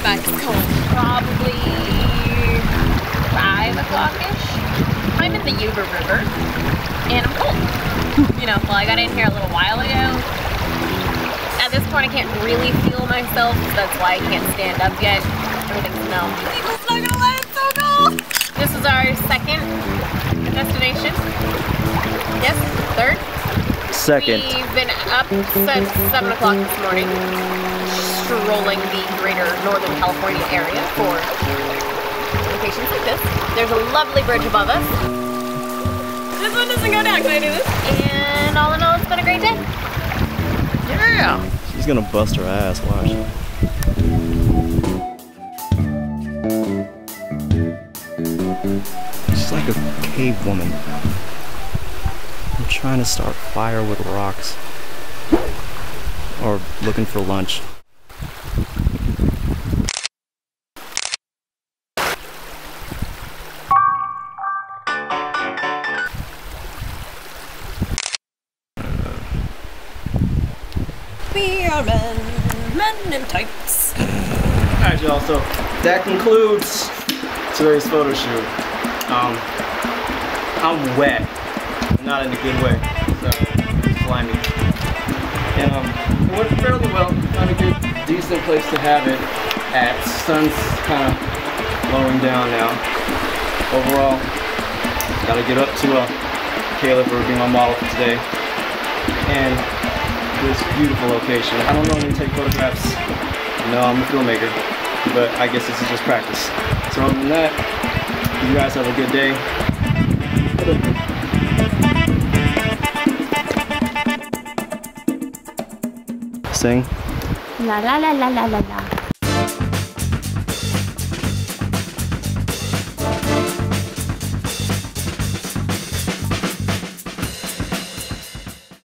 back home probably 5 o'clock-ish. I'm in the Yuba River, and I'm cold. You know, well, I got in here a little while ago. At this point, I can't really feel myself, so that's why I can't stand up yet. Everything smells. It's not gonna let it so cold. This is our second destination. Yes, third. Second. We've been up since 7 o'clock this morning, strolling the greater Northern California area for locations like this. There's a lovely bridge above us. This one doesn't go down, can I do this? And all in all, it's been a great day. Yeah! She's gonna bust her ass, watch. She's like a cave woman. I'm trying to start fire with rocks. Or looking for lunch. We are men in tights. Alright y'all, so that concludes today's photo shoot. I'm wet, not in a good way, so slimy. And it went fairly well. Found a good, decent place to have it at. Sun's kind of blowing down now. Overall, gotta get up to Kayla for being my model for today. And this beautiful location. I don't normally take photographs. No, I'm a filmmaker, but I guess this is just practice. So other than that, you guys have a good day. Sing. La la la la la la la.